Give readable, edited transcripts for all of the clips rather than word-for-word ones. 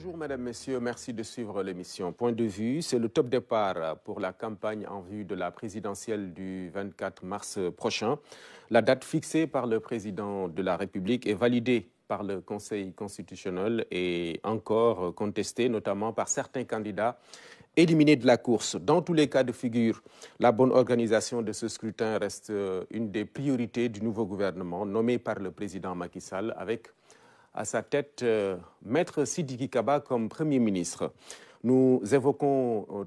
Bonjour Mesdames, Messieurs, merci de suivre l'émission Point de vue. C'est le top départ pour la campagne en vue de la présidentielle du 24 mars prochain. La date fixée par le président de la République est validée par le Conseil constitutionnel et encore contestée, notamment par certains candidats éliminés de la course. Dans tous les cas de figure, la bonne organisation de ce scrutin reste une des priorités du nouveau gouvernement nommé par le président Macky Sall avec à sa tête Maître Sidiki Kaba comme Premier ministre. Nous évoquons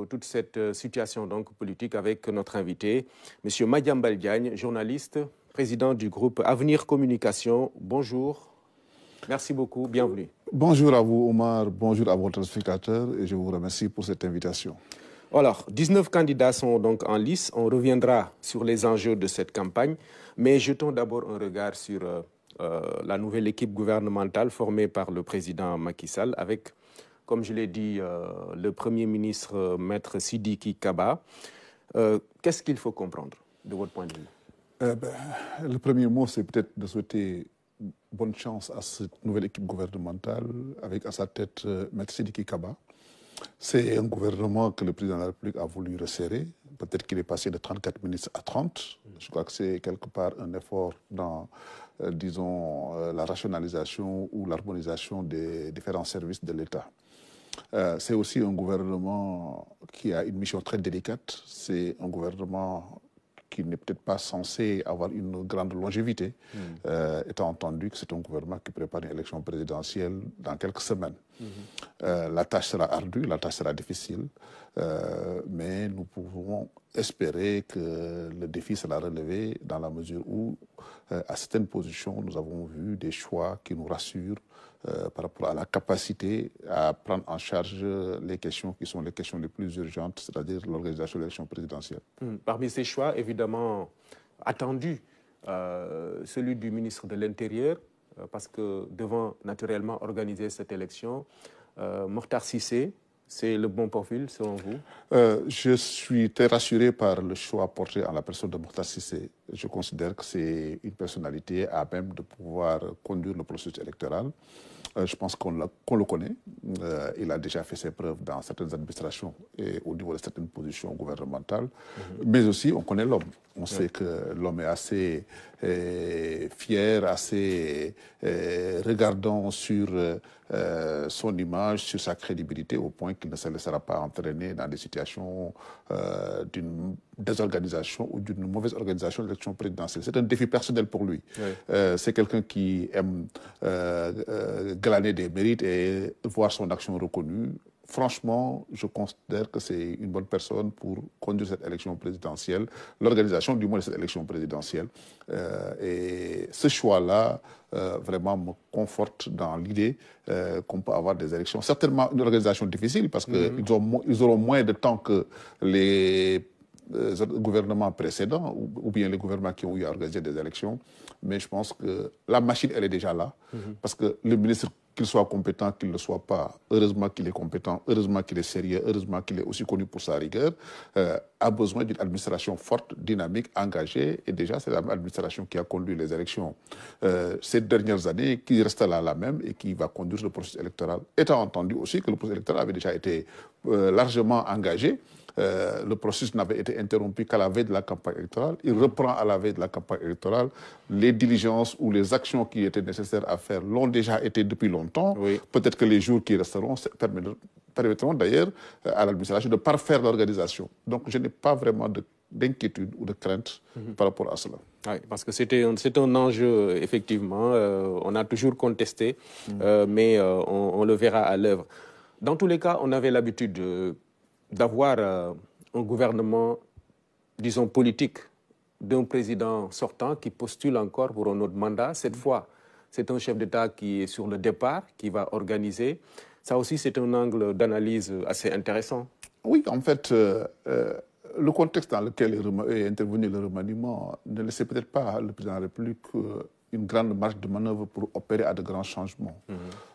toute cette situation donc politique avec notre invité, M. Madiambal Diagne, journaliste, président du groupe Avenir Communication. Bonjour, merci beaucoup, bienvenue. Bonjour à vous Omar, bonjour à vos téléspectateurs et je vous remercie pour cette invitation. Alors, 19 candidats sont donc en lice. On reviendra sur les enjeux de cette campagne, mais jetons d'abord un regard sur la nouvelle équipe gouvernementale formée par le président Macky Sall avec, comme je l'ai dit, le Premier ministre Maître Sidiki Kaba. Qu'est-ce qu'il faut comprendre de votre point de vue? Le premier mot, c'est peut-être de souhaiter bonne chance à cette nouvelle équipe gouvernementale avec à sa tête Maître Sidiki Kaba. C'est un gouvernement que le président de la République a voulu resserrer. Peut-être qu'il est passé de 34 ministres à 30. Je crois que c'est quelque part un effort dans, disons, la rationalisation ou l'harmonisation des différents services de l'État. C'est aussi un gouvernement qui a une mission très délicate. C'est un gouvernement qui n'est peut-être pas censé avoir une grande longévité, étant entendu que c'est un gouvernement qui prépare une élection présidentielle dans quelques semaines. La tâche sera ardue, la tâche sera difficile, mais nous pouvons espérer que le défi sera relevé dans la mesure où, à certaines positions, nous avons vu des choix qui nous rassurent par rapport à la capacité à prendre en charge les questions qui sont les questions les plus urgentes, c'est-à-dire l'organisation de l'élection présidentielle. Parmi ces choix, évidemment, attendus, celui du ministre de l'Intérieur, parce que devant naturellement organiser cette élection, Mokhtar Cissé, c'est le bon profil selon vous? Je suis très rassuré par le choix porté en la personne de Mokhtar Cissé. Je considère que c'est une personnalité à même de pouvoir conduire le processus électoral. Je pense qu'on le connaît. Il a déjà fait ses preuves dans certaines administrations et au niveau de certaines positions gouvernementales. Mais aussi, on connaît l'homme. On sait que l'homme est assez fier, assez regardant sur son image, sur sa crédibilité, au point qu'il ne se laissera pas entraîner dans des situations d'une désorganisation ou d'une mauvaise organisation de l'élection présidentielle. C'est un défi personnel pour lui. C'est quelqu'un qui aime glaner des mérites et voir son action reconnue. Franchement, je considère que c'est une bonne personne pour conduire cette élection présidentielle, l'organisation du moins de cette élection présidentielle. Et ce choix-là, vraiment me conforte dans l'idée qu'on peut avoir des élections. Certainement une organisation difficile parce qu'ils auront moins de temps que les gouvernements précédents ou bien les gouvernements qui ont eu à organiser des élections. Mais je pense que la machine, elle est déjà là. Parce que le ministre, qu'il soit compétent, qu'il ne le soit pas, heureusement qu'il est compétent, heureusement qu'il est sérieux, heureusement qu'il est aussi connu pour sa rigueur, a besoin d'une administration forte, dynamique, engagée. Et déjà, c'est l'administration qui a conduit les élections ces dernières années, qui reste là la même et qui va conduire le processus électoral. Étant entendu aussi que le processus électoral avait déjà été largement engagé. Le processus n'avait été interrompu qu'à la veille de la campagne électorale. Il reprend à la veille de la campagne électorale. Les diligences ou les actions qui étaient nécessaires à faire l'ont déjà été depuis longtemps. Peut-être que les jours qui resteront permettront d'ailleurs à l'administration de parfaire l'organisation. Donc je n'ai pas vraiment d'inquiétude ou de crainte par rapport à cela. Oui, parce que c'est un enjeu, effectivement. On a toujours contesté, mais on le verra à l'œuvre. Dans tous les cas, on avait l'habitude d'avoir un gouvernement, disons, politique, d'un président sortant qui postule encore pour un autre mandat. Cette fois, c'est un chef d'État qui est sur le départ, qui va organiser. Ça aussi, c'est un angle d'analyse assez intéressant. Oui, en fait, le contexte dans lequel est intervenu le remaniement ne laissait peut-être pas le président de la République une grande marge de manœuvre pour opérer à de grands changements.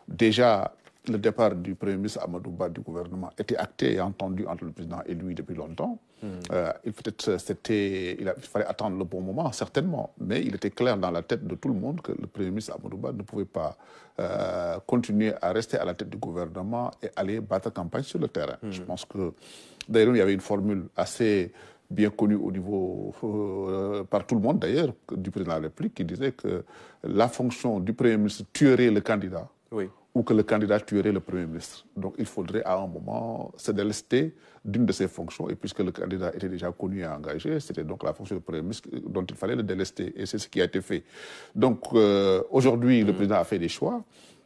Déjà, le départ du Premier ministre Amadou Ba du gouvernement était acté et entendu entre le président et lui depuis longtemps. Il fallait attendre le bon moment, certainement. Mais il était clair dans la tête de tout le monde que le Premier ministre Amadou Ba ne pouvait pas continuer à rester à la tête du gouvernement et aller battre campagne sur le terrain. Je pense que, d'ailleurs, il y avait une formule assez bien connue au niveau, par tout le monde d'ailleurs, du président de la République, qui disait que la fonction du Premier ministre tuerait le candidat. Oui. Ou que le candidat tuerait le Premier ministre. Donc il faudrait à un moment se délester d'une de ses fonctions. Et puisque le candidat était déjà connu et engagé, c'était donc la fonction du Premier ministre dont il fallait le délester. Et c'est ce qui a été fait. Donc aujourd'hui, le président a fait des choix.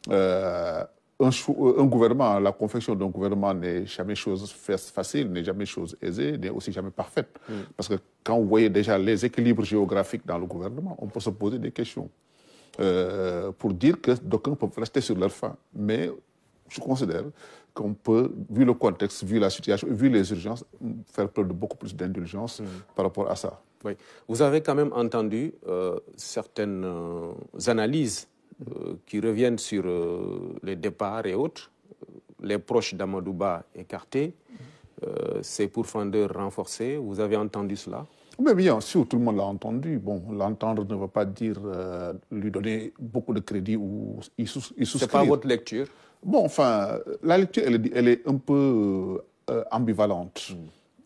Un gouvernement, la confection d'un gouvernement n'est jamais chose facile, n'est jamais chose aisée, n'est aussi jamais parfaite. Parce que quand vous voyez déjà les équilibres géographiques dans le gouvernement, on peut se poser des questions. Pour dire que d'aucuns peuvent rester sur leur faim. Mais je considère qu'on peut, vu le contexte, vu la situation, vu les urgences, faire preuve de beaucoup plus d'indulgence par rapport à ça. Oui. Vous avez quand même entendu certaines analyses qui reviennent sur les départs et autres, les proches d'Amadou Ba écartés, ses pourfendeurs renforcés. Vous avez entendu cela? Mais bien sûr, tout le monde l'a entendu. Bon, l'entendre ne veut pas dire lui donner beaucoup de crédit ou y souscrire. C'est pas votre lecture? Bon, enfin, la lecture, elle est un peu ambivalente.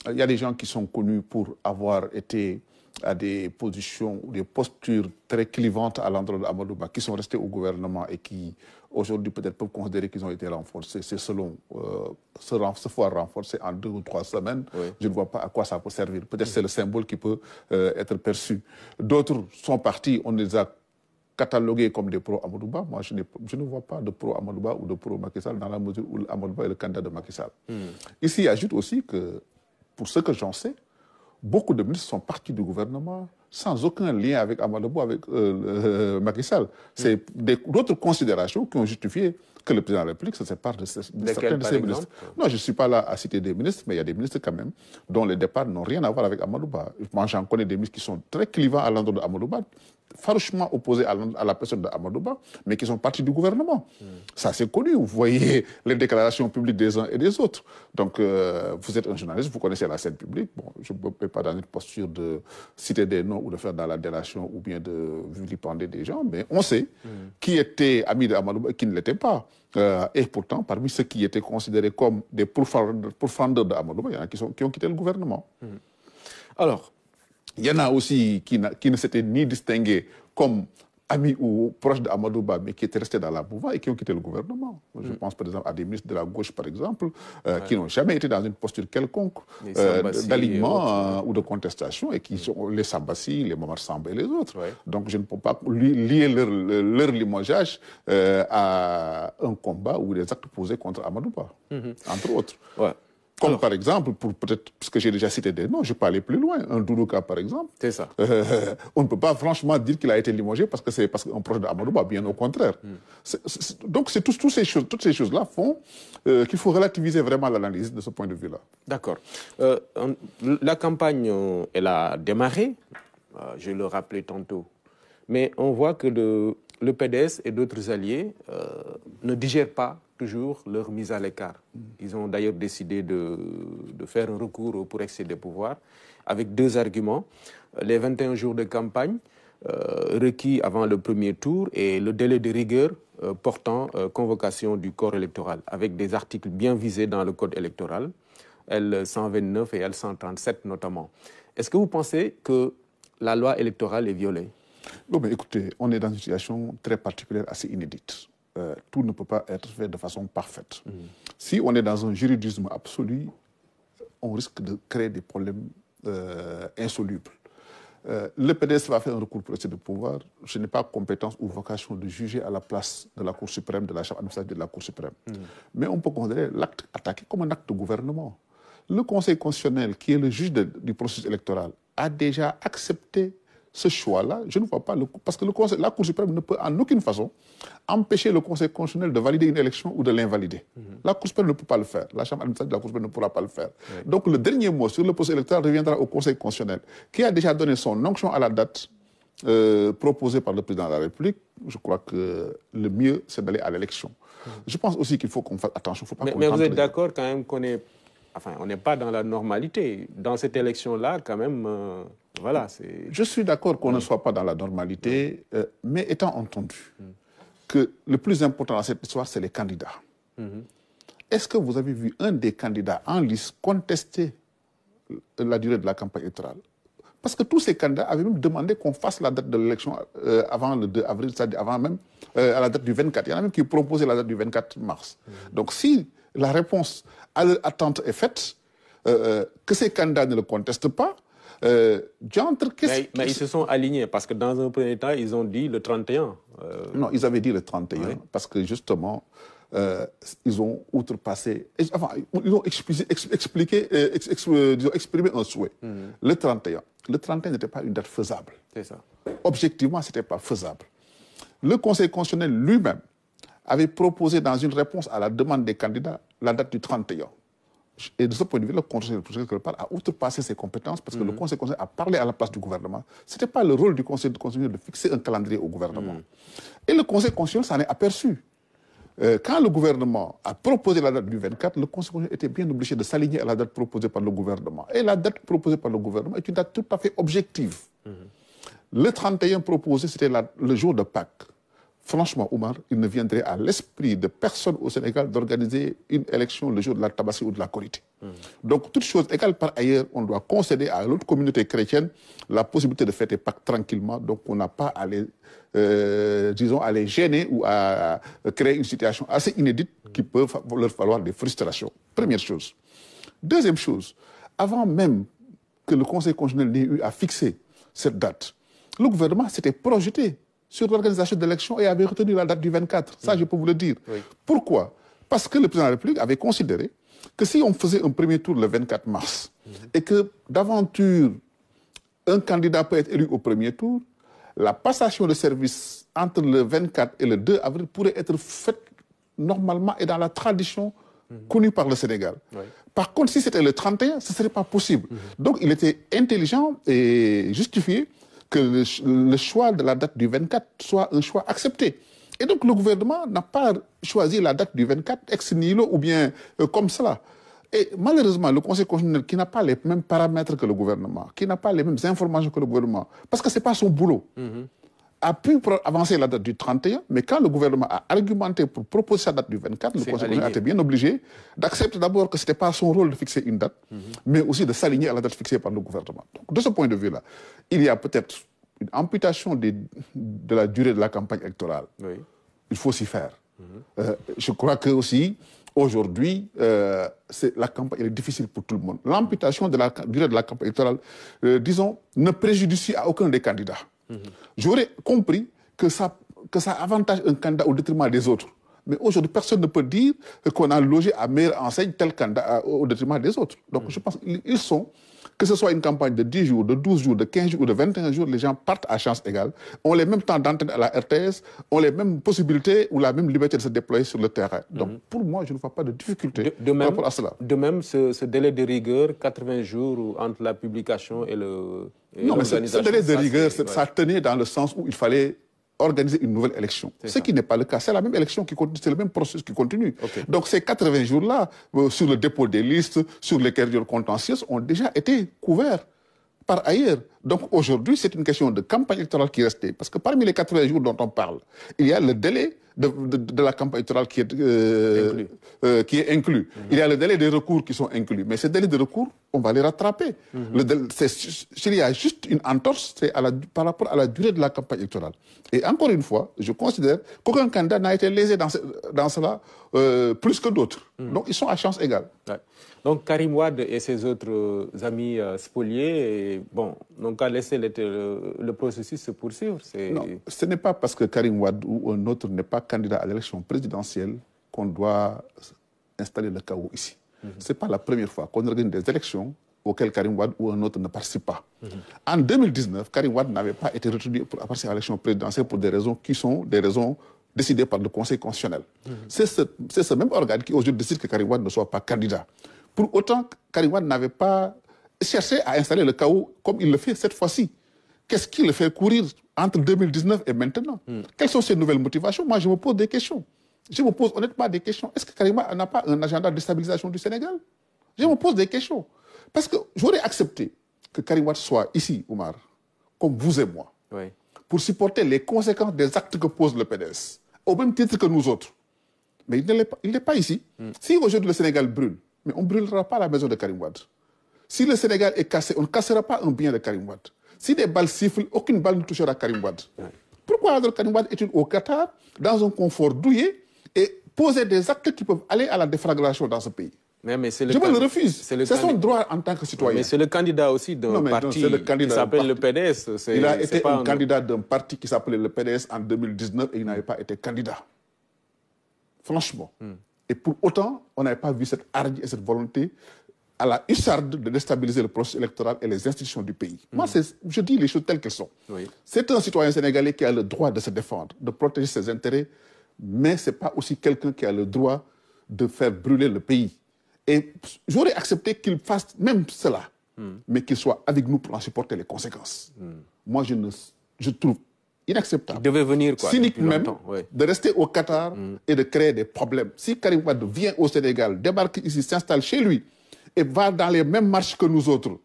Il y a des gens qui sont connus pour avoir été à des positions ou des postures très clivantes à l'endroit d'Amadou Ba, qui sont restés au gouvernement et qui, aujourd'hui, peut-être peuvent considérer qu'ils ont été renforcés. C'est selon se voir renforcer en 2 ou 3 semaines. Oui. Je ne vois pas à quoi ça peut servir. Peut-être c'est le symbole qui peut être perçu. D'autres sont partis, on les a catalogués comme des pro-Amadou Ba. Moi, je ne vois pas de pro-Amadou Ba ou de pro-Macky Sall dans la mesure où Amadou Ba est le candidat de Macky Sall. Ici, ajoute aussi que, pour ce que j'en sais, beaucoup de ministres sont partis du gouvernement sans aucun lien avec Amadou Ba, avec Macky Sall. C'est d'autres considérations qui ont justifié que le président de la République se sépare de certains de ses ministres. Non, je ne suis pas là à citer des ministres, mais il y a des ministres quand même dont les départs n'ont rien à voir avec Amadou Ba. Moi, j'en connais des ministres qui sont très clivants à l'endroit d'Amadou Ba, farouchement opposés à la personne d'Amadou Ba, mais qui sont partis du gouvernement. Ça, c'est connu. Vous voyez les déclarations publiques des uns et des autres. Donc, vous êtes un journaliste, vous connaissez la scène publique. Bon, je ne peux pas dans une posture de citer des noms ou de faire dans la délation ou bien de vilipender des gens, mais on sait qui était ami d'Amadou Ba et qui ne l'était pas. Et pourtant, parmi ceux qui étaient considérés comme des pourfendeurs d'Amadou Ba, il y en a qui ont quitté le gouvernement. Alors, il y en a aussi qui ne s'étaient ni distingués comme amis ou proches d'Amadou Ba, mais qui étaient restés dans la mouvance et qui ont quitté le gouvernement. Je pense par exemple à des ministres de la gauche, par exemple, qui n'ont jamais été dans une posture quelconque d'alignement ou de contestation et qui sont les Sambassi, les Momar Samba et les autres. Donc je ne peux pas lier leur limogeage à un combat ou des actes posés contre Amadou Ba, entre autres. Comme par exemple, peut-être, puisque j'ai déjà cité des noms, je peux aller plus loin. Un Doudouka, par exemple. C'est ça. On ne peut pas franchement dire qu'il a été limogé parce qu'un proche d'Amadou Ba, bien au contraire. Donc toutes ces choses-là font qu'il faut relativiser vraiment l'analyse de ce point de vue-là. D'accord. La campagne, elle a démarré, je le rappelais tantôt, mais on voit que le PDS et d'autres alliés ne digèrent pas toujours leur mise à l'écart. Ils ont d'ailleurs décidé de faire un recours pour excès de pouvoir avec 2 arguments. Les 21 jours de campagne requis avant le premier tour et le délai de rigueur portant convocation du corps électoral avec des articles bien visés dans le code électoral, L129 et L137 notamment. Est-ce que vous pensez que la loi électorale est violée? Non, mais écoutez, on est dans une situation très particulière, assez inédite. Tout ne peut pas être fait de façon parfaite. Si on est dans un juridisme absolu, on risque de créer des problèmes insolubles. Le PDS va faire un recours pour excès de pouvoir. Je n'ai pas compétence ou vocation de juger à la place de la Cour suprême, de la Chambre administrative de la Cour suprême. Mais on peut considérer l'acte attaqué comme un acte de gouvernement. Le Conseil constitutionnel, qui est le juge du processus électoral, a déjà accepté ce choix-là. Je ne vois pas, parce que la Cour suprême ne peut en aucune façon empêcher le Conseil constitutionnel de valider une élection ou de l'invalider. La Cour suprême ne peut pas le faire. La Chambre administrative de la Cour suprême ne pourra pas le faire. Donc le dernier mot sur le processus électoral reviendra au Conseil constitutionnel, qui a déjà donné son onction à la date proposé par le président de la République, je crois que le mieux, c'est d'aller à l'élection. Je pense aussi qu'il faut qu'on fasse attention. Faut pas mais vous êtes d'accord quand même qu'on est... Enfin, on n'est pas dans la normalité. Dans cette élection-là, quand même, voilà, c'est... Je suis d'accord qu'on ne soit pas dans la normalité, mais étant entendu que le plus important dans cette histoire, c'est les candidats. Est-ce que vous avez vu un des candidats en lice contester la durée de la campagne électorale? Parce que tous ces candidats avaient même demandé qu'on fasse la date de l'élection avant le 2 avril, c'est-à-dire avant même à la date du 24. Il y en a même qui proposaient la date du 24 mars. Donc si la réponse à leur attente est faite, que ces candidats ne le contestent pas, mais ils se sont alignés parce que dans un premier temps, ils ont dit le 31. Non, ils avaient dit le 31 parce que justement, ils ont outrepassé, enfin, ils ont exprimé un souhait. Le 31. Le 31 n'était pas une date faisable. C'est ça. Objectivement, ce n'était pas faisable. Le Conseil constitutionnel lui-même avait proposé dans une réponse à la demande des candidats la date du 31. Et de ce point de vue, le Conseil constitutionnel a outrepassé ses compétences parce que le Conseil constitutionnel a parlé à la place du gouvernement. Ce n'était pas le rôle du Conseil constitutionnel de fixer un calendrier au gouvernement. Et le Conseil constitutionnel s'en est aperçu. Quand le gouvernement a proposé la date du 24, le Conseil constitutionnel était bien obligé de s'aligner à la date proposée par le gouvernement. Et la date proposée par le gouvernement est une date tout à fait objective. Le 31 proposé, c'était le jour de Pâques. Franchement, Oumar, il ne viendrait à l'esprit de personne au Sénégal d'organiser une élection le jour de la Tabaski ou de la Korité. Donc, toute chose égale par ailleurs, on doit concéder à l'autre communauté chrétienne la possibilité de fêter Pâques tranquillement. Donc, on n'a pas à les, disons, à les gêner ou à créer une situation assez inédite qui peut leur falloir des frustrations. Première chose. Deuxième chose, avant même que le Conseil constitutionnel n'ait eu à fixer cette date, le gouvernement s'était projeté sur l'organisation de l'élection et avait retenu la date du 24. Ça, je peux vous le dire. Oui. Pourquoi? Parce que le président de la République avait considéré que si on faisait un premier tour le 24 mars et que d'aventure un candidat peut être élu au premier tour, la passation de service entre le 24 et le 2 avril pourrait être faite normalement et dans la tradition connue par le Sénégal. Oui. Par contre, si c'était le 31, ce ne serait pas possible. Donc, il était intelligent et justifié que le choix de la date du 24 soit un choix accepté. Et donc le gouvernement n'a pas choisi la date du 24 ex nihilo ou bien comme cela. Et malheureusement, le Conseil constitutionnel, qui n'a pas les mêmes paramètres que le gouvernement, qui n'a pas les mêmes informations que le gouvernement, parce que ce n'est pas son boulot, a pu avancer la date du 31, mais quand le gouvernement a argumenté pour proposer sa date du 24, le Conseil constitutionnel a été bien obligé d'accepter d'abord que ce n'était pas son rôle de fixer une date, mais aussi de s'aligner à la date fixée par le gouvernement. Donc, de ce point de vue-là, il y a peut-être une amputation de la durée de la campagne électorale. Oui. Il faut s'y faire. Je crois que aussi, aujourd'hui, la campagne est difficile pour tout le monde. L'amputation de la durée de la campagne électorale, disons, ne préjudicie à aucun des candidats. J'aurais compris que ça avantage un candidat au détriment des autres. Mais aujourd'hui, personne ne peut dire qu'on a logé à meilleure enseigne tel candidat au détriment des autres. Donc je pense qu'ils sont, que ce soit une campagne de 10 jours, de 12 jours, de 15 jours ou de 21 jours, les gens partent à chance égale, ont les mêmes temps d'antenne à la RTS, ont les mêmes possibilités ou la même liberté de se déployer sur le terrain. Donc pour moi, je ne vois pas de difficulté par rapport à cela. De même, ce délai de rigueur, 80 jours entre la publication et le... Non, mais ce délai de rigueur, ça tenait dans le sens où il fallait organiser une nouvelle élection. Ce qui n'est pas le cas. C'est la même élection qui continue, c'est le même processus qui continue. Okay. Donc ces 80 jours-là, sur le dépôt des listes, sur les procédures contentieuses, ont déjà été couverts par ailleurs. Donc aujourd'hui, c'est une question de campagne électorale qui restait. Parce que parmi les 80 jours dont on parle, il y a le délai de la campagne électorale qui est inclus. Il y a le délai des recours qui sont inclus. Mais ces délais de recours, on va les rattraper. S'il y a juste une entorse, c'est par rapport à la durée de la campagne électorale. Et encore une fois, je considère qu'aucun candidat n'a été lésé dans cela plus que d'autres. Donc ils sont à chance égale. Ouais. Donc Karim Wade et ses autres amis spoliés n'ont qu'à laisser le processus se poursuivre. Non, ce n'est pas parce que Karim Wade ou un autre n'est pas candidat à l'élection présidentielle qu'on doit installer le chaos ici. Ce n'est pas la première fois qu'on organise des élections auxquelles Karim Wade ou un autre ne participe pas. En 2019, Karim Wade n'avait pas été retenu pour participer à l'élection présidentielle pour des raisons qui sont des raisons décidées par le Conseil constitutionnel. C'est ce même organe qui aujourd'hui décide que Karim Wade ne soit pas candidat. Pour autant, Karim Wade n'avait pas cherché à installer le chaos comme il le fait cette fois-ci. qu'est-ce qui le fait courir entre 2019 et maintenant? Quelles sont ses nouvelles motivations? Moi, je me pose des questions. Je me pose honnêtement des questions. Est-ce que Karim Wade n'a pas un agenda de déstabilisation du Sénégal? Je me pose des questions. Parce que j'aurais accepté que Karim Wade soit ici, Oumar, comme vous et moi, Oui. pour supporter les conséquences des actes que pose le PDS, au même titre que nous autres. Mais il n'est pas ici. Si aujourd'hui le Sénégal brûle, mais on ne brûlera pas la maison de Karim Wade. Si le Sénégal est cassé, on ne cassera pas un bien de Karim Wade. Si des balles sifflent, aucune balle ne touchera Karim Wade. Pourquoi alors Karim Wade est-il au Qatar, dans un confort douillet, et poser des actes qui peuvent aller à la déflagration dans ce pays? Je me le refuse. C'est son droit en tant que citoyen. Mais c'est le candidat aussi d'un parti qui s'appelle le PDS. Il a été un candidat d'un parti qui s'appelait le PDS en 2019 et il n'avait pas été candidat. Franchement. Et pour autant, on n'avait pas vu cette hargne et cette volonté à la hussarde de déstabiliser le processus électoral et les institutions du pays. Moi, je dis les choses telles qu'elles sont. Oui. C'est un citoyen sénégalais qui a le droit de se défendre, de protéger ses intérêts, mais ce n'est pas aussi quelqu'un qui a le droit de faire brûler le pays. Et j'aurais accepté qu'il fasse même cela, mais qu'il soit avec nous pour en supporter les conséquences. Moi, je trouve inacceptable, il devait venir, quoi, cynique même, de rester au Qatar et de créer des problèmes. Si Karim Wade vient au Sénégal, débarque ici, s'installe chez lui, et va dans les mêmes marches que nous autres,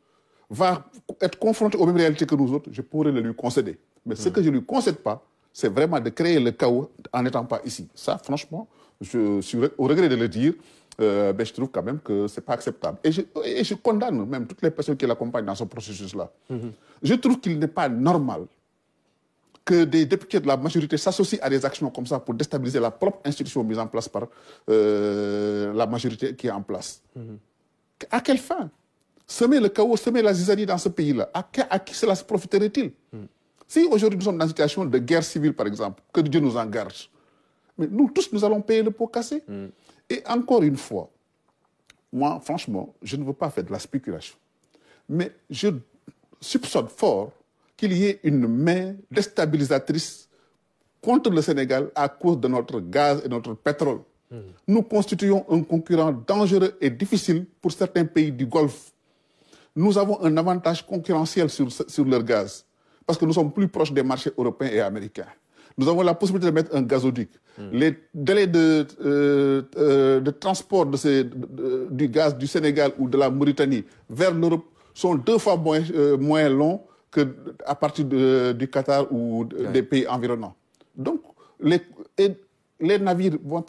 va être confronté aux mêmes réalités que nous autres, je pourrais le lui concéder. Mais ce que je ne lui concède pas, c'est vraiment de créer le chaos en n'étant pas ici. Ça, franchement, je suis au regret de le dire, mais je trouve quand même que ce n'est pas acceptable. Et je condamne même toutes les personnes qui l'accompagnent dans ce processus-là. Je trouve qu'il n'est pas normal que des députés de la majorité s'associent à des actions comme ça pour déstabiliser la propre institution mise en place par la majorité qui est en place. À quelle fin? Semer le chaos, semer la zizanie dans ce pays-là, à qui cela se profiterait-il? Si aujourd'hui nous sommes dans une situation de guerre civile, par exemple, que Dieu nous en garde, mais nous tous, nous allons payer le pot cassé. Et encore une fois, moi, franchement, je ne veux pas faire de la spéculation, mais je soupçonne fort qu'il y ait une main déstabilisatrice contre le Sénégal à cause de notre gaz et notre pétrole. Nous constituons un concurrent dangereux et difficile pour certains pays du Golfe. Nous avons un avantage concurrentiel sur leur gaz, parce que nous sommes plus proches des marchés européens et américains. Nous avons la possibilité de mettre un gazoduc. Les délais de transport du gaz du Sénégal ou de la Mauritanie vers l'Europe sont 2 fois moins longs qu'à partir du Qatar ou des pays environnants. Donc, les navires vont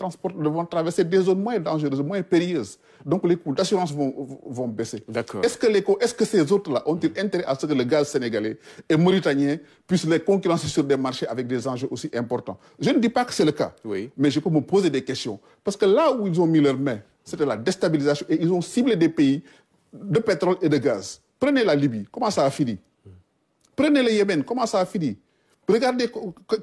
traverser des zones moins dangereuses, moins périlleuses. Donc les coûts d'assurance vont baisser. Est-ce que ces autres-là ont-ils intérêt à ce que le gaz sénégalais et mauritanien puissent les concurrencer sur des marchés avec des enjeux aussi importants? Je ne dis pas que c'est le cas, mais je peux me poser des questions. Parce que là où ils ont mis leurs mains, c'était la déstabilisation et ils ont ciblé des pays de pétrole et de gaz. Prenez la Libye, comment ça a fini? Prenez le Yémen, comment ça a fini? Regardez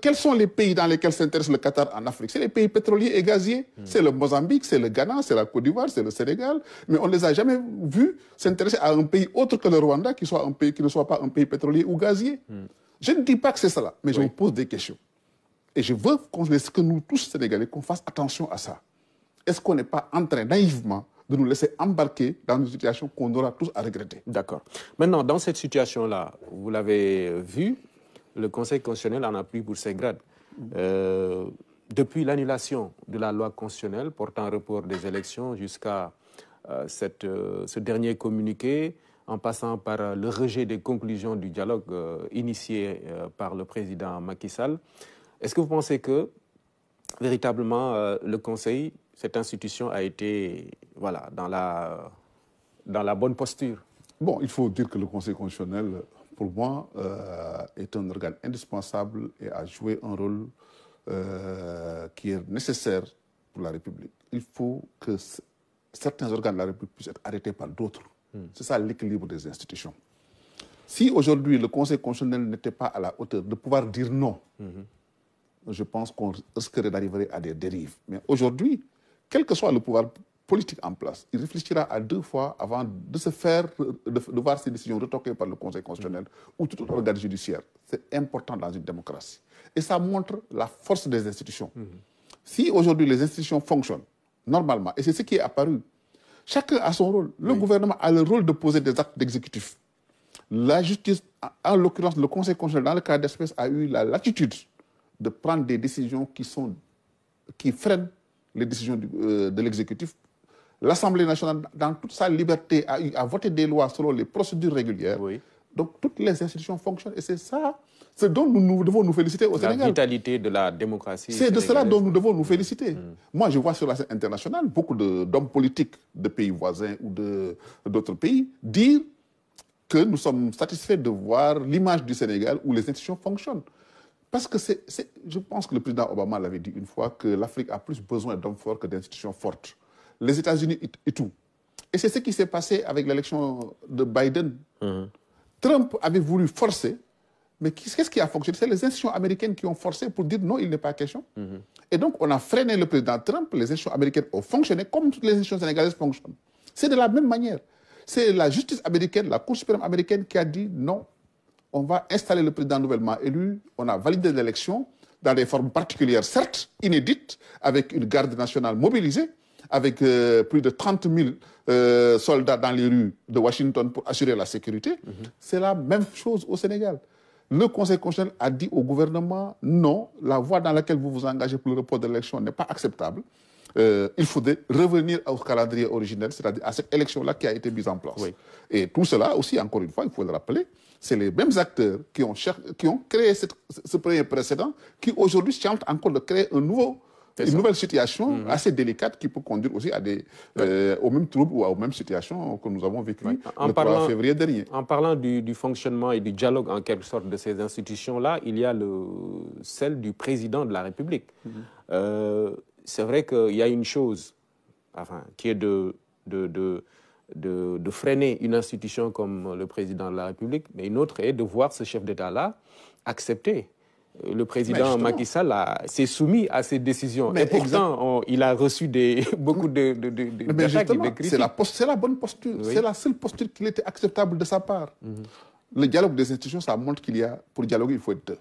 quels sont les pays dans lesquels s'intéresse le Qatar en Afrique. C'est les pays pétroliers et gaziers. C'est le Mozambique, c'est le Ghana, c'est la Côte d'Ivoire, c'est le Sénégal. Mais on ne les a jamais vus s'intéresser à un pays autre que le Rwanda, qui ne soit pas un pays pétrolier ou gazier. Je ne dis pas que c'est cela, mais je me pose des questions. Et je veux que nous tous, Sénégalais, qu'on fasse attention à ça. Est-ce qu'on n'est pas en train, naïvement, de nous laisser embarquer dans une situation qu'on aura tous à regretter? D'accord. Maintenant, dans cette situation-là, vous l'avez vu, le Conseil constitutionnel en a pris pour ses grades. Depuis l'annulation de la loi constitutionnelle portant report des élections jusqu'à ce dernier communiqué, en passant par le rejet des conclusions du dialogue initié par le président Macky Sall, est-ce que vous pensez que, véritablement, le Conseil, cette institution, a été dans la bonne posture? Bon, il faut dire que le Conseil constitutionnel, pour moi, est un organe indispensable et a joué un rôle qui est nécessaire pour la République. Il faut que certains organes de la République puissent être arrêtés par d'autres. C'est ça l'équilibre des institutions. Si aujourd'hui le Conseil constitutionnel n'était pas à la hauteur de pouvoir dire non, je pense qu'on risquerait d'arriver à des dérives. Mais aujourd'hui, quel que soit le pouvoir politique en place, il réfléchira à 2 fois avant de voir ses décisions retoquées par le Conseil constitutionnel ou tout autre organe judiciaire. C'est important dans une démocratie. Et ça montre la force des institutions. Si aujourd'hui les institutions fonctionnent normalement, et c'est ce qui est apparu, chacun a son rôle. Le gouvernement a le rôle de poser des actes d'exécutif. La justice, en l'occurrence le Conseil constitutionnel, dans le cas d'espèce, a eu la latitude de prendre des décisions qui freinent les décisions de l'exécutif. L'Assemblée nationale, dans toute sa liberté, a voté des lois selon les procédures régulières. Oui. Donc, toutes les institutions fonctionnent. Et c'est ça, ce dont nous devons nous féliciter au Sénégal. La vitalité de la démocratie. C'est de cela dont nous devons nous féliciter. Moi, je vois sur la scène internationale beaucoup d'hommes politiques de pays voisins ou d'autres pays dire que nous sommes satisfaits de voir l'image du Sénégal où les institutions fonctionnent. Parce que je pense que le président Obama l'avait dit une fois, que l'Afrique a plus besoin d'hommes forts que d'institutions fortes. Les États-Unis et tout. Et c'est ce qui s'est passé avec l'élection de Biden. Trump avait voulu forcer, mais qu'est-ce qui a fonctionné? C'est les institutions américaines qui ont forcé pour dire non, il n'est pas question. Et donc, on a freiné le président Trump, les institutions américaines ont fonctionné comme toutes les institutions sénégalaises fonctionnent. C'est de la même manière. C'est la justice américaine, la Cour suprême américaine qui a dit non, on va installer le président nouvellement élu, on a validé l'élection dans des formes particulières, certes inédites, avec une garde nationale mobilisée, avec plus de 30 000 soldats dans les rues de Washington pour assurer la sécurité. C'est la même chose au Sénégal. Le Conseil constitutionnel a dit au gouvernement, non, la voie dans laquelle vous vous engagez pour le report de l'élection n'est pas acceptable. Il faudrait revenir au calendrier originel, c'est-à-dire à cette élection-là qui a été mise en place. Oui. Et tout cela aussi, encore une fois, il faut le rappeler, c'est les mêmes acteurs qui ont créé ce premier précédent qui aujourd'hui tentent encore de créer une nouvelle situation assez délicate qui peut conduire aussi à aux mêmes troubles ou aux mêmes situations que nous avons vécues le 3 février dernier. En parlant du fonctionnement et du dialogue en quelque sorte de ces institutions-là, il y a celle du président de la République. C'est vrai qu'il y a une chose qui est de freiner une institution comme le président de la République, mais une autre est de voir ce chef d'État-là accepter. Le président Macky Sall s'est soumis à ces décisions. Mais et pourtant, il a reçu beaucoup d'attaques et de critiques. C'est la bonne posture. Oui. C'est la seule posture qui était acceptable de sa part. Le dialogue des institutions, ça montre qu'il y a, pour dialoguer, il faut être deux.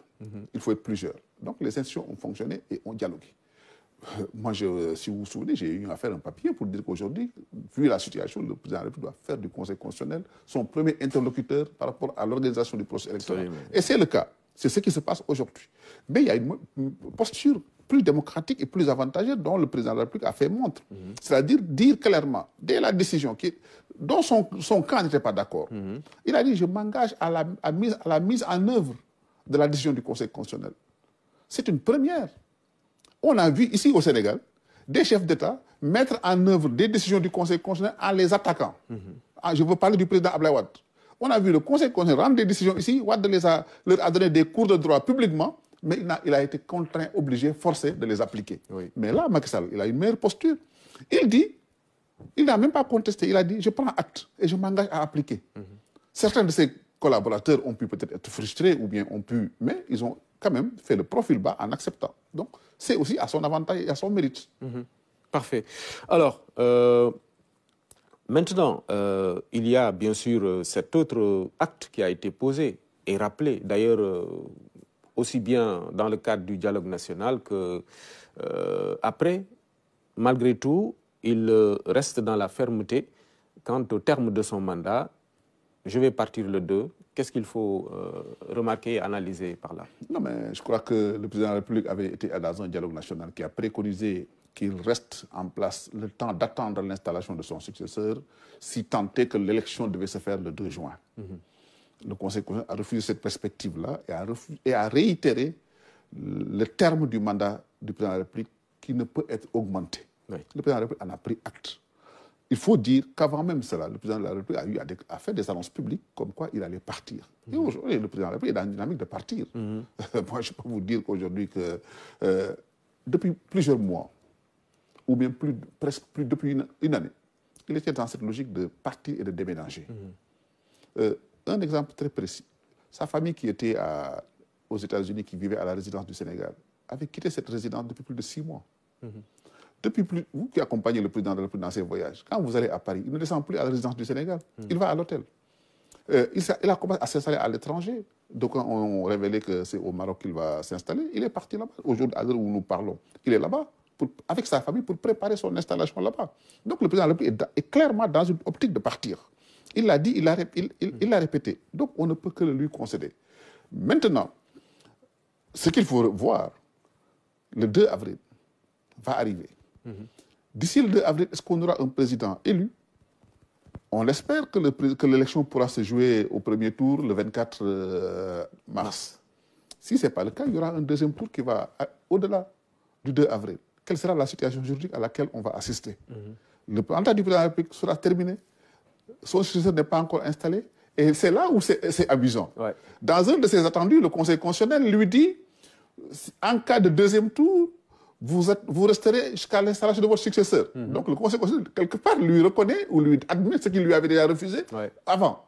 Il faut être plusieurs. Donc les institutions ont fonctionné et ont dialogué. Moi, si vous vous souvenez, j'ai eu à faire un papier pour dire qu'aujourd'hui, vu la situation, le président de la République doit faire du Conseil constitutionnel son premier interlocuteur par rapport à l'organisation du processus électoral. Et c'est le cas. C'est ce qui se passe aujourd'hui. Mais il y a une posture plus démocratique et plus avantageuse dont le président de la République a fait montre. C'est-à-dire dire clairement, dès la décision dont son camp n'était pas d'accord, il a dit « je m'engage à la mise en œuvre de la décision du Conseil constitutionnel ». C'est une première. On a vu ici au Sénégal des chefs d'État mettre en œuvre des décisions du Conseil constitutionnel en les attaquant. Je veux parler du président Abdoulaye Wade. On a vu le Conseil constitutionnel rendre des décisions ici. Wade leur a donné des cours de droit publiquement, mais il a été contraint, obligé, forcé de les appliquer. Oui. Mais là, Macky Sall, il a une meilleure posture. Il n'a même pas contesté. Il a dit, je prends acte et je m'engage à appliquer. Certains de ses collaborateurs ont pu peut-être être frustrés ou bien mais ils ont quand même fait le profil bas en acceptant. Donc, c'est aussi à son avantage et à son mérite. Parfait. Alors, maintenant, il y a bien sûr cet autre acte qui a été posé et rappelé, d'ailleurs, aussi bien dans le cadre du dialogue national que après, malgré tout, il reste dans la fermeté quant au terme de son mandat. Je vais partir le 2. Qu'est-ce qu'il faut remarquer et analyser par là? Non, mais je crois que le président de la République avait été dans un dialogue national qui a préconisé qu'il reste en place le temps d'attendre l'installation de son successeur, si tant est que l'élection devait se faire le 2 juin. Le Conseil constitutionnel a refusé cette perspective-là et a réitéré le terme du mandat du président de la République qui ne peut être augmenté. Oui. Le président de la République en a pris acte. Il faut dire qu'avant même cela, le président de la République a fait des annonces publiques comme quoi il allait partir. Et aujourd'hui, le président de la République est dans une dynamique de partir. Moi, je peux vous dire qu'aujourd'hui, depuis plusieurs mois, ou bien presque plus depuis une année, il était dans cette logique de partir et de déménager. Un exemple très précis. Sa famille qui était aux États-Unis, qui vivait à la résidence du Sénégal, avait quitté cette résidence depuis plus de 6 mois. Vous qui accompagnez le président de la République dans ses voyages, quand vous allez à Paris, il ne descend plus à la résidence du Sénégal, il va à l'hôtel. Il a commencé à s'installer à l'étranger. Donc, on révélé que c'est au Maroc qu'il va s'installer. Il est parti là-bas. Aujourd'hui, à l'heure où nous parlons, il est là-bas avec sa famille pour préparer son installation là-bas. Donc, le président de la République est clairement dans une optique de partir. Il l'a dit, il l'a répété. Donc, on ne peut que le lui concéder. Maintenant, ce qu'il faut voir, le 2 avril va arriver. D'ici le 2 avril, est-ce qu'on aura un président élu? On espère que l'élection pourra se jouer au premier tour le 24 mars. Si ce n'est pas le cas, il y aura un deuxième tour qui va au-delà du 2 avril. Quelle sera la situation juridique à laquelle on va assister? Le mandat du président de la République sera terminé. Son successeur n'est pas encore installé. Et c'est là où c'est amusant. Ouais. Dans un de ses attendus, le Conseil constitutionnel lui dit, en cas de deuxième tour, vous resterez jusqu'à l'installation de votre successeur. Donc le Conseil constitutionnel, quelque part, lui reconnaît ou lui admet ce qu'il lui avait déjà refusé avant.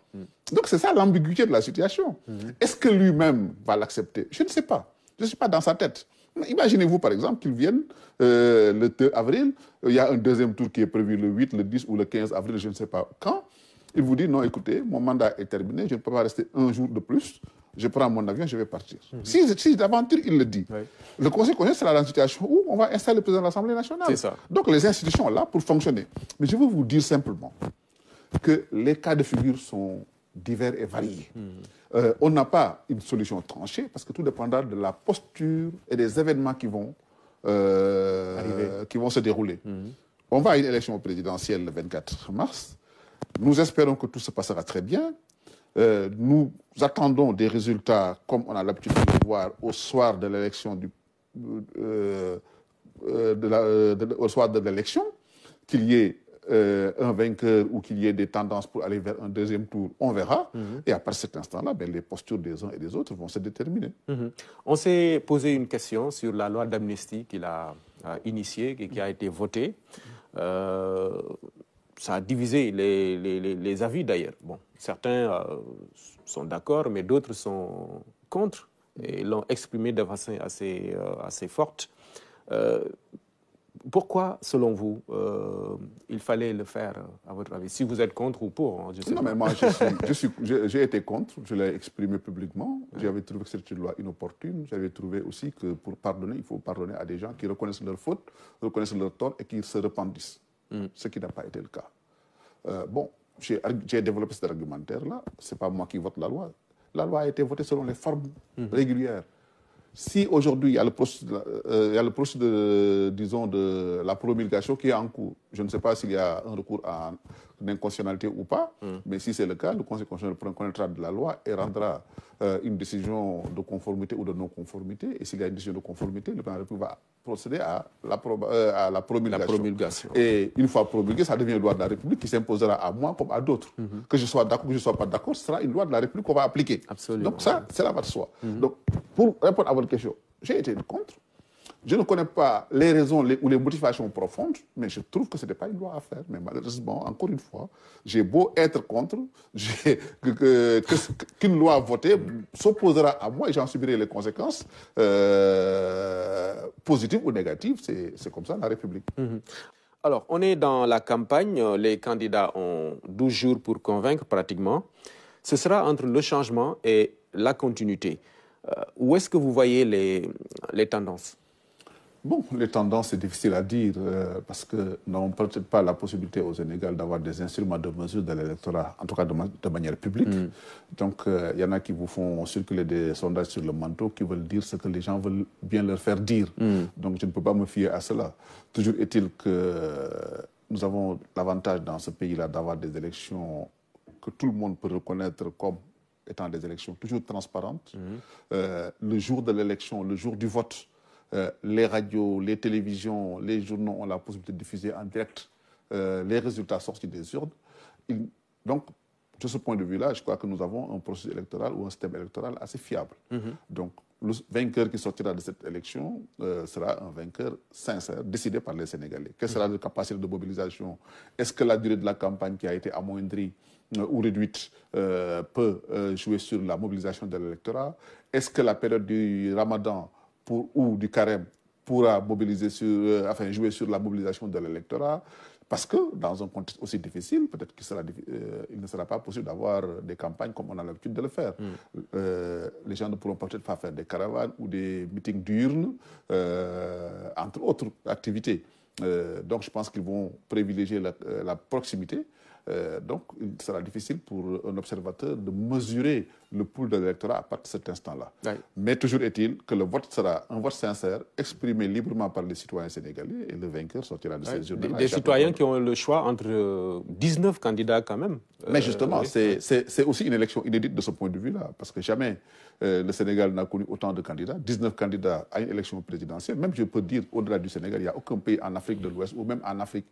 Donc c'est ça l'ambiguïté de la situation. Est-ce que lui-même va l'accepter? Je ne sais pas. Je ne suis pas dans sa tête. Imaginez-vous, par exemple, qu'il vienne le 2 avril, il y a un deuxième tour qui est prévu le 8, le 10 ou le 15 avril, je ne sais pas quand. Il vous dit, non, écoutez, mon mandat est terminé, je ne peux pas rester un jour de plus, je prends mon avion, je vais partir. Si d'aventure, il le dit. Le Conseil constitutionnel sera dans une situation où on va installer le président de l'Assemblée nationale. C'est ça. Donc les institutions sont là pour fonctionner. Mais je veux vous dire simplement que les cas de figure sont divers et variés. On n'a pas une solution tranchée parce que tout dépendra de la posture et des événements qui vont se dérouler. On va à une élection présidentielle le 24 mars. Nous espérons que tout se passera très bien. Nous attendons des résultats, comme on a l'habitude de le voir, au soir de l'élection, au soir de l'élection, qu'il y ait un vainqueur ou qu'il y ait des tendances pour aller vers un deuxième tour, on verra. Et à partir de cet instant-là, les postures des uns et des autres vont se déterminer. On s'est posé une question sur la loi d'amnistie qu'il a initiée et qui a été votée. Ça a divisé les avis d'ailleurs. Bon, certains sont d'accord, mais d'autres sont contre et l'ont exprimé de façon assez forte. Pourquoi, selon vous, il fallait le faire, à votre avis? Si vous êtes contre ou pour, hein, je sais non, pas. Mais moi, j'ai été contre, je l'ai exprimé publiquement. J'avais trouvé que c'était une loi inopportune. J'avais trouvé aussi que pour pardonner, il faut pardonner à des gens qui reconnaissent leurs fautes, reconnaissent leurs torts et qui se repentissent. Ce qui n'a pas été le cas. J'ai développé cet argumentaire-là. Ce n'est pas moi qui vote la loi. La loi a été votée selon les formes régulières. Si aujourd'hui il y a le processus disons, de la promulgation qui est en cours, je ne sais pas s'il y a un recours à l'inconstitutionnalité ou pas, mais si c'est le cas, le Conseil constitutionnel connaîtra de la loi et rendra une décision de conformité ou de non-conformité. Et s'il y a une décision de conformité, le président de la République va procéder à la promulgation. Et une fois promulguée, ça devient une loi de la République qui s'imposera à moi comme à d'autres. Que je sois d'accord ou que je ne sois pas d'accord, ce sera une loi de la République qu'on va appliquer. Absolument. Donc ça, c'est la va de soi. Donc, pour répondre à votre question, j'ai été contre. Je ne connais pas les raisons ou les motivations profondes, mais je trouve que ce n'était pas une loi à faire. Mais malheureusement, encore une fois, j'ai beau être contre, qu'une loi votée s'opposera à moi et j'en subirai les conséquences, positives ou négatives. C'est comme ça la République. Alors, on est dans la campagne. Les candidats ont 12 jours pour convaincre pratiquement. Ce sera entre le changement et la continuité. Où est-ce que vous voyez les tendances? Bon, les tendances, c'est difficile à dire parce que nous n'avons peut-être pas la possibilité au Sénégal d'avoir des instruments de mesure de l'électorat, en tout cas de manière publique. Donc, il y en a qui vous font circuler des sondages sur le manteau qui veulent dire ce que les gens veulent bien leur faire dire. Donc, je ne peux pas me fier à cela. Toujours est-il que nous avons l'avantage dans ce pays-là d'avoir des élections que tout le monde peut reconnaître comme étant des élections toujours transparentes. Le jour de l'élection, le jour du vote, les radios, les télévisions, les journaux ont la possibilité de diffuser en direct les résultats sortis des urnes. Donc, de ce point de vue-là, je crois que nous avons un processus électoral ou un système électoral assez fiable. Donc, le vainqueur qui sortira de cette élection sera un vainqueur sincère, décidé par les Sénégalais. Quelle sera la capacité de mobilisation? Est-ce que la durée de la campagne qui a été amoindrie ou réduite peut jouer sur la mobilisation de l'électorat? Est-ce que la période du Ramadan ou du carême pourra jouer sur la mobilisation de l'électorat? Parce que dans un contexte aussi difficile, peut-être qu'il ne sera pas possible d'avoir des campagnes comme on a l'habitude de le faire. Les gens ne pourront peut-être pas faire des caravanes ou des meetings diurnes, entre autres activités. Donc, je pense qu'ils vont privilégier la proximité. Donc, il sera difficile pour un observateur de mesurer le pouls de l'électorat à partir de cet instant-là. Ouais. Mais toujours est-il que le vote sera un vote sincère, exprimé librement par les citoyens sénégalais, et le vainqueur sortira de ces urnes-là. Des citoyens qui ont le choix entre 19 candidats quand même. Mais justement, c'est aussi une élection inédite de ce point de vue-là, parce que jamais le Sénégal n'a connu autant de candidats, 19 candidats à une élection présidentielle. Même, je peux dire, au-delà du Sénégal, il n'y a aucun pays en Afrique de l'Ouest, ou même en Afrique,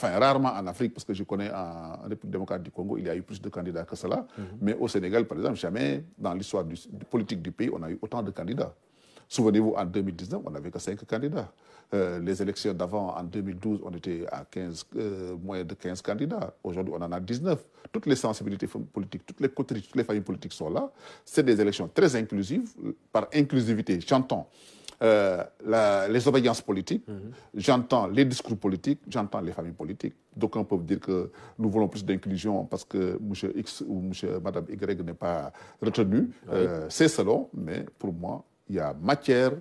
rarement en Afrique, parce que je connais en République démocratique du Congo, il y a eu plus de candidats que cela. Mais au Sénégal, par exemple, jamais dans l'histoire politique du pays, on a eu autant de candidats. Souvenez-vous, en 2019, on n'avait que 5 candidats. Les élections d'avant, en 2012, on était à moins de 15 candidats. Aujourd'hui, on en a 19. Toutes les sensibilités politiques, toutes les coteries, toutes les familles politiques sont là. C'est des élections très inclusives. Par inclusivité, j'entends les obédiences politiques, j'entends les discours politiques, j'entends les familles politiques. D'aucuns peuvent dire que nous voulons plus d'inclusion parce que M. X ou Mme Y n'est pas retenu. C'est selon, mais pour moi, il y a matière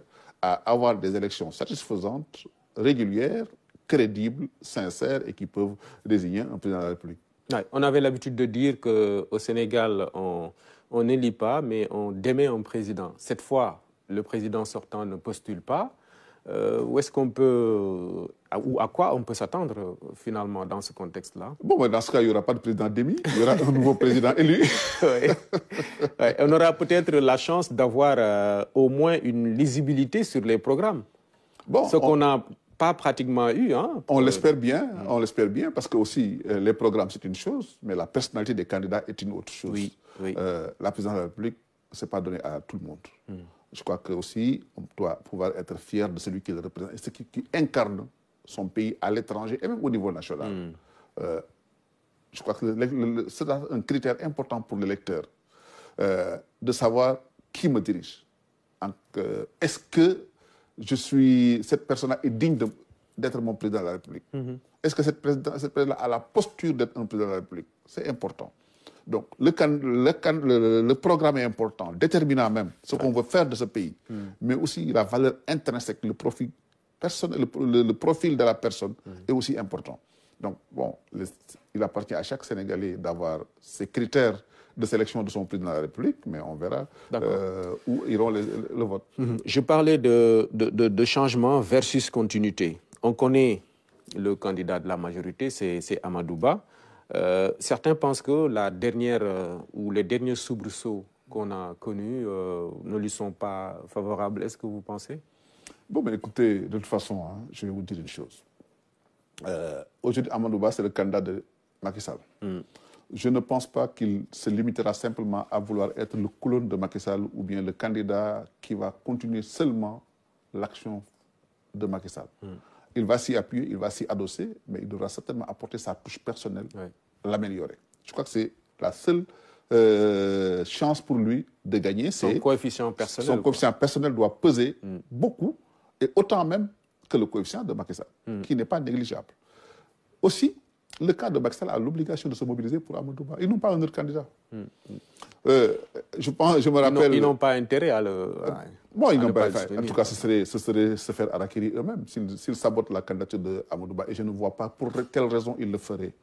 à avoir des élections satisfaisantes, régulières, crédibles, sincères et qui peuvent désigner un président de la République. Ouais, on avait l'habitude de dire qu'au Sénégal, on n'élit pas, mais on démet un président. Cette fois, le président sortant ne postule pas. Où est-ce qu'on peut, ou à quoi on peut s'attendre finalement dans ce contexte-là? Bon, dans ce cas, il n'y aura pas de président démis, il y aura un nouveau président élu. Ouais, on aura peut-être la chance d'avoir au moins une lisibilité sur les programmes. Bon, ce qu'on n'a pas pratiquement eu. Hein, on l'espère bien, parce que aussi les programmes c'est une chose, mais la personnalité des candidats est une autre chose. Oui, oui. La présidence de la République, ce n'est pas donné à tout le monde. Je crois que aussi on doit pouvoir être fier de celui qui le représente et celui qui incarne son pays à l'étranger et même au niveau national. Je crois que c'est un critère important pour l'électeur de savoir qui me dirige. Est-ce que cette personne-là est digne d'être mon président de la République? Est-ce que cette personne-là a la posture d'être un président de la République? C'est important. Donc, le programme est important, déterminant même ce qu'on veut faire de ce pays, mais aussi la valeur intrinsèque, le profil personnel, le profil de la personne est aussi important. Donc, bon, il appartient à chaque Sénégalais d'avoir ses critères de sélection de son président de la République, mais on verra où iront le vote. Je parlais de changement versus continuité. On connaît le candidat de la majorité, c'est Amadou Ba. Certains pensent que la dernière ou les derniers soubresauts qu'on a connus ne lui sont pas favorables. Est-ce que vous pensez? Bon, mais écoutez, de toute façon, je vais vous dire une chose. Aujourd'hui, Amadou Ba, c'est le candidat de Macky Sall. Je ne pense pas qu'il se limitera simplement à vouloir être le clone de Macky Sall ou bien le candidat qui va continuer seulement l'action de Macky Sall. Il va s'y appuyer, il va s'y adosser, mais il devra certainement apporter sa touche personnelle, l'améliorer. Je crois que c'est la seule chance pour lui de gagner. Son coefficient personnel. Son coefficient personnel doit peser beaucoup, et autant même que le coefficient de Macky Sall, qui n'est pas négligeable. Aussi, le cas de Macky Sall a l'obligation de se mobiliser pour Amadou Ba. Ils n'ont pas un autre candidat. Je me rappelle... Ils n'ont pas intérêt à le... Bon, ils n'ont pas. En tout cas, ce serait se faire harakiri eux-mêmes s'ils sabotent la candidature d'Amadou Ba. Et je ne vois pas pour quelle raison ils le feraient.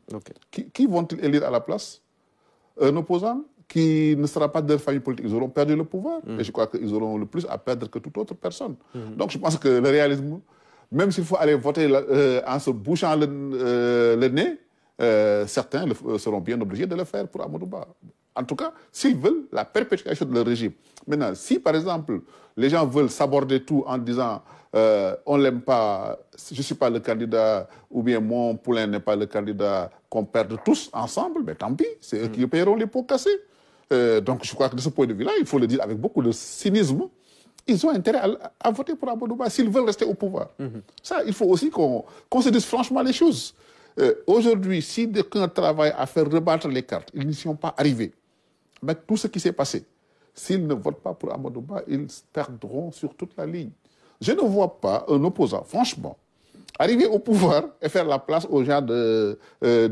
Qui vont-ils élire à la place? Un opposant qui ne sera pas de leur famille politique. Ils auront perdu le pouvoir. Et je crois qu'ils auront le plus à perdre que toute autre personne. Donc je pense que le réalisme, même s'il faut aller voter en se bouchant le nez, certains seront bien obligés de le faire pour Amadou Ba. En tout cas, s'ils veulent la perpétuation de leur régime. Maintenant, si par exemple, les gens veulent s'aborder tout en disant on ne l'aime pas, je ne suis pas le candidat, ou bien mon poulain n'est pas le candidat, qu'on perde tous ensemble, mais tant pis, c'est eux qui paieront les pots cassés. Donc je crois que de ce point de vue-là, il faut le dire avec beaucoup de cynisme, ils ont intérêt à voter pour Amadou Ba s'ils veulent rester au pouvoir. Ça, il faut aussi qu'on se dise franchement les choses. Aujourd'hui, si quelqu'un travaille à faire rebattre les cartes, ils n'y sont pas arrivés. Avec tout ce qui s'est passé, s'ils ne votent pas pour Amadou Ba, ils perdront sur toute la ligne. Je ne vois pas un opposant, franchement, arriver au pouvoir et faire la place aux gens de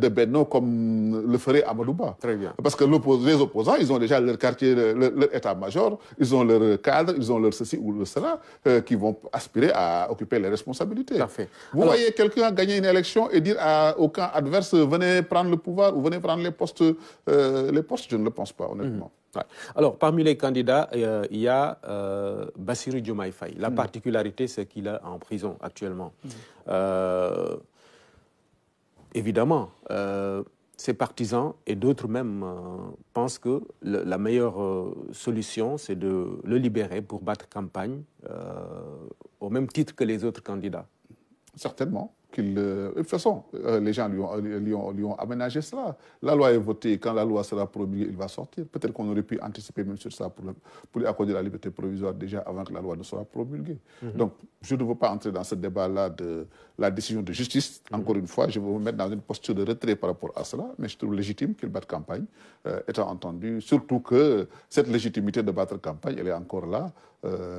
Benno comme le ferait Amadouba. Très bien. Parce que les opposants, ils ont déjà leur quartier, leur état-major, ils ont leur cadre, ils ont leur ceci ou leur cela, qui vont aspirer à occuper les responsabilités. Parfait. Vous voyez quelqu'un gagner une élection et dire au camp adverse, venez prendre le pouvoir ou venez prendre les postes, je ne le pense pas, honnêtement. Ouais. Alors, parmi les candidats, il y a Bassirou Diomaye Faye. La particularité, c'est qu'il est en prison actuellement. Évidemment, ses partisans et d'autres même pensent que la meilleure solution, c'est de le libérer pour battre campagne au même titre que les autres candidats. Certainement. De toute façon, les gens lui ont aménagé cela. La loi est votée, quand la loi sera promulguée, il va sortir. Peut-être qu'on aurait pu anticiper même sur ça pour lui accorder la liberté provisoire déjà avant que la loi ne soit promulguée. Donc, je ne veux pas entrer dans ce débat-là de la décision de justice. Encore une fois, je veux me mettre dans une posture de retrait par rapport à cela, mais je trouve légitime qu'il batte campagne, étant entendu, surtout que cette légitimité de battre campagne, elle est encore là,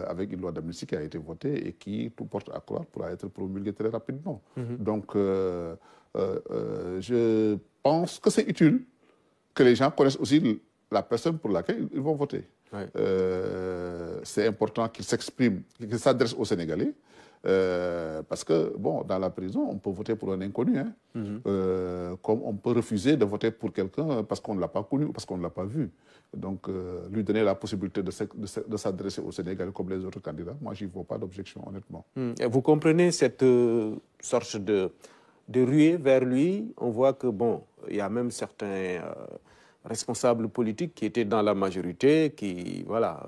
avec une loi d'amnistie qui a été votée et qui, tout porte à croire, pourra être promulguée très rapidement. Donc, je pense que c'est utile que les gens connaissent aussi la personne pour laquelle ils vont voter. Ouais. C'est important qu'ils s'expriment, qu'ils s'adressent aux Sénégalais. Parce que, bon, dans la prison, on peut voter pour un inconnu, hein, comme on peut refuser de voter pour quelqu'un parce qu'on ne l'a pas connu ou parce qu'on ne l'a pas vu. Donc, lui donner la possibilité de s'adresser au Sénégal comme les autres candidats, moi, je n'y vois pas d'objection, honnêtement. Vous comprenez cette sorte de ruée vers lui? On voit que, bon, il y a même certains responsables politiques qui étaient dans la majorité, qui, voilà...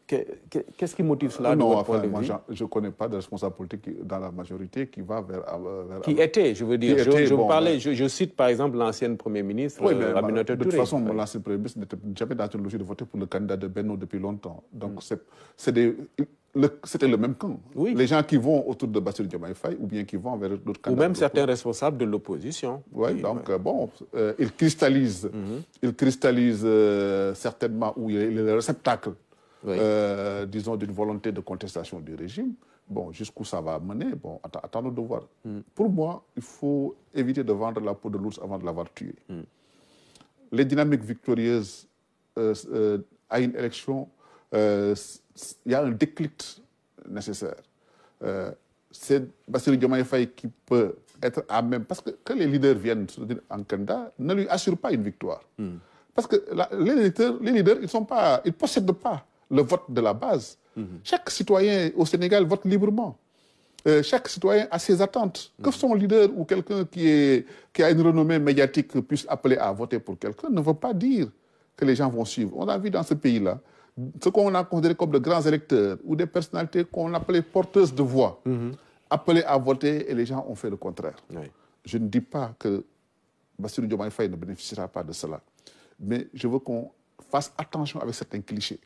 Qu'est-ce qui motive cela? Non, enfin, moi, je ne connais pas de responsable politique dans la majorité qui va vers qui était, je veux dire. Je cite par exemple l'ancienne Premier ministre, oui, Aminata Touré. De toute façon, l'ancien Premier ministre n'était jamais dans une logique de voter pour le candidat de Benno depuis longtemps. Donc, c'était le même camp. Oui. Les gens qui vont autour de Bassirou Diomaye Faye ou bien qui vont vers d'autres candidats. Ou même certains responsables de l'opposition. Oui, donc, bon, ils cristallisent certainement où il est le réceptacle. Oui. Disons, d'une volonté de contestation du régime. Bon, jusqu'où ça va mener, bon, attendons de voir. Pour moi, il faut éviter de vendre la peau de l'ours avant de l'avoir tué. Les dynamiques victorieuses à une élection, il y a un déclic nécessaire. C'est Bassirou Diomaye Faye qui peut être à même... Parce que quand les leaders viennent en candidat, ne lui assurent pas une victoire. Parce que les leaders, ils ne possèdent pas le vote de la base. Chaque citoyen au Sénégal vote librement. Chaque citoyen a ses attentes. Que son leader ou quelqu'un qui a une renommée médiatique puisse appeler à voter pour quelqu'un ne veut pas dire que les gens vont suivre. On a vu dans ce pays-là ce qu'on a considéré comme de grands électeurs ou des personnalités qu'on appelait porteuses de voix, appelées à voter et les gens ont fait le contraire. Oui. Je ne dis pas que Bassirou Diomaye Faye ne bénéficiera pas de cela, mais je veux qu'on fasse attention avec certains clichés.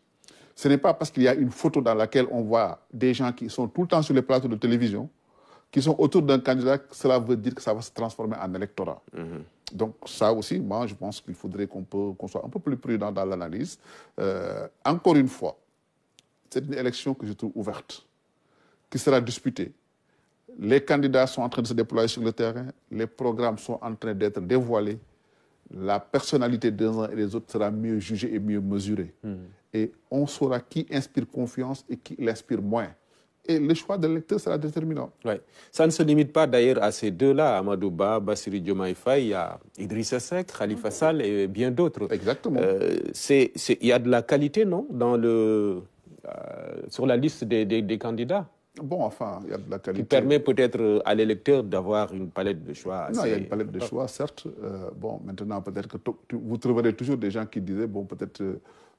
Ce n'est pas parce qu'il y a une photo dans laquelle on voit des gens qui sont tout le temps sur les plateaux de télévision, qui sont autour d'un candidat, que cela veut dire que ça va se transformer en électorat. Donc ça aussi, moi, je pense qu'il faudrait qu'on soit un peu plus prudent dans l'analyse. Encore une fois, c'est une élection que je trouve ouverte, qui sera disputée. Les candidats sont en train de se déployer sur le terrain, les programmes sont en train d'être dévoilés, la personnalité des uns et des autres sera mieux jugée et mieux mesurée. Et on saura qui inspire confiance et qui l'inspire moins. Et le choix de l'électeur sera déterminant. Oui. Ça ne se limite pas d'ailleurs à ces deux-là, Amadou Ba, Bassirou Diomaye Faye, il y a Idrissa Seck, Khalifa Sall et bien d'autres. Exactement. Il y a de la qualité, non, sur la liste des candidats? Bon, enfin, il y a de la qualité. Qui permet peut-être à l'électeur d'avoir une palette de choix assez... Non, il y a une palette de choix, certes. Bon, maintenant, peut-être que vous trouverez toujours des gens qui disaient, bon, peut-être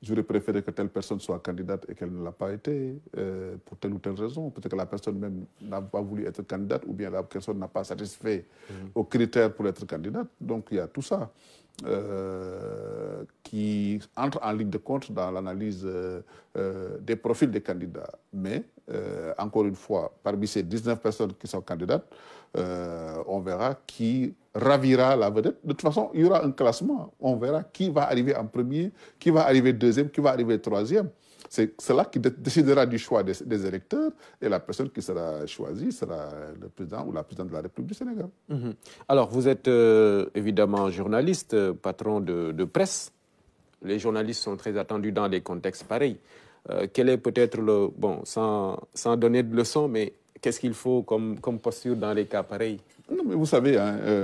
j'aurais préféré que telle personne soit candidate et qu'elle ne l'a pas été, pour telle ou telle raison. Peut-être que la personne même n'a pas voulu être candidate ou bien la personne n'a pas satisfait aux critères pour être candidate. Donc, il y a tout ça qui entre en ligne de compte dans l'analyse des profils des candidats. Mais, encore une fois, parmi ces 19 personnes qui sont candidates, on verra qui ravira la vedette. De toute façon, il y aura un classement. On verra qui va arriver en premier, qui va arriver deuxième, qui va arriver troisième. C'est cela qui décidera du choix des électeurs, et la personne qui sera choisie sera le président ou la présidente de la République du Sénégal. Alors, vous êtes évidemment journaliste, patron de presse. Les journalistes sont très attendus dans des contextes pareils. Quel est peut-être le... Bon, sans donner de leçons, mais qu'est-ce qu'il faut comme posture dans les cas pareils? Non, mais vous savez,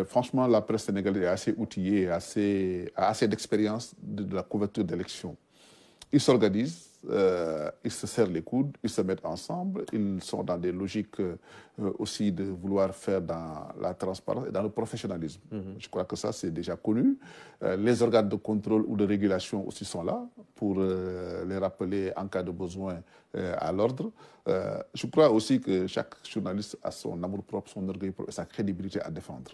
franchement, la presse sénégalaise est assez outillée, a assez d'expérience de la couverture d'élections. Ils s'organisent, ils se serrent les coudes, ils se mettent ensemble, ils sont dans des logiques aussi de vouloir faire dans la transparence et dans le professionnalisme. Je crois que ça, c'est déjà connu. Les organes de contrôle ou de régulation aussi sont là pour les rappeler en cas de besoin à l'ordre. Je crois aussi que chaque journaliste a son amour-propre, son orgueil propre et sa crédibilité à défendre.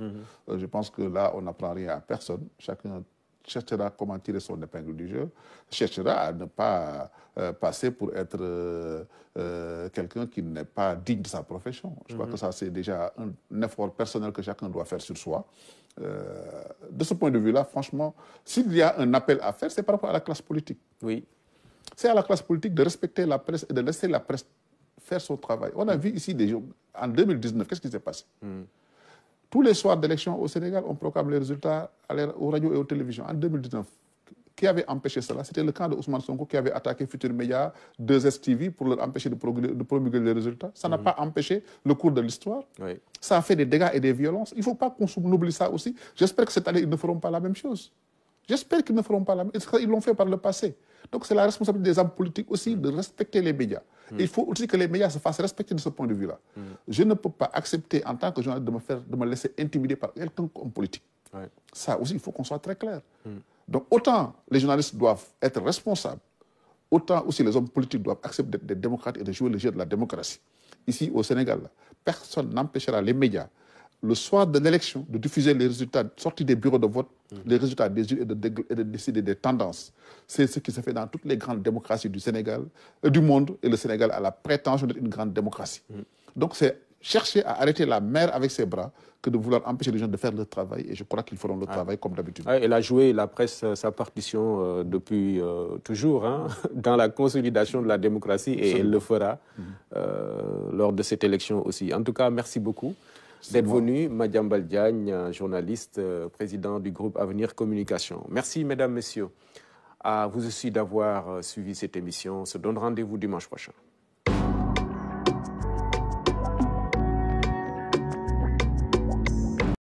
Je pense que là, on n'apprend rien à personne. Chacun cherchera comment tirer son épingle du jeu, cherchera à ne pas passer pour être quelqu'un qui n'est pas digne de sa profession. Je crois que ça, c'est déjà un effort personnel que chacun doit faire sur soi. De ce point de vue-là, franchement, s'il y a un appel à faire, c'est par rapport à la classe politique. Oui. C'est à la classe politique de respecter la presse et de laisser la presse faire son travail. On a vu ici des jours, en 2019, qu'est-ce qui s'est passé? Tous les soirs d'élection au Sénégal, on proclame les résultats aux radios et aux télévisions. En 2019, qui avait empêché cela? C'était le camp de Ousmane Sonko qui avait attaqué Futurs Médias, 2STV pour leur empêcher de promulguer les résultats. Ça n'a pas empêché le cours de l'histoire. Oui. Ça a fait des dégâts et des violences. Il ne faut pas qu'on oublie ça aussi. J'espère que cette année, ils ne feront pas la même chose. J'espère qu'ils ne feront pas la même chose. Ils l'ont fait par le passé. Donc c'est la responsabilité des hommes politiques aussi de respecter les médias. Et il faut aussi que les médias se fassent respecter de ce point de vue-là. Je ne peux pas accepter en tant que journaliste de me laisser intimider par quelqu'un comme politique. Ouais. Ça aussi, il faut qu'on soit très clair. Donc autant les journalistes doivent être responsables, autant aussi les hommes politiques doivent accepter d'être des démocrates et de jouer le jeu de la démocratie. Ici au Sénégal, personne n'empêchera les médias le soir de l'élection, de diffuser les résultats sortis des bureaux de vote, les résultats des urnes et de décider des tendances. C'est ce qui se fait dans toutes les grandes démocraties du Sénégal, du monde, et le Sénégal a la prétention d'être une grande démocratie. Donc c'est chercher à arrêter la mer avec ses bras que de vouloir empêcher les gens de faire leur travail, et je crois qu'ils feront leur travail comme d'habitude. Elle a joué, la presse, sa partition depuis toujours dans la consolidation de la démocratie, et elle le fera lors de cette élection aussi. En tout cas, merci beaucoup d'être venu. Madiambal Diagne, journaliste, président du groupe Avenir Communication. Merci, mesdames, messieurs. À vous aussi d'avoir suivi cette émission. On se donne rendez-vous dimanche prochain.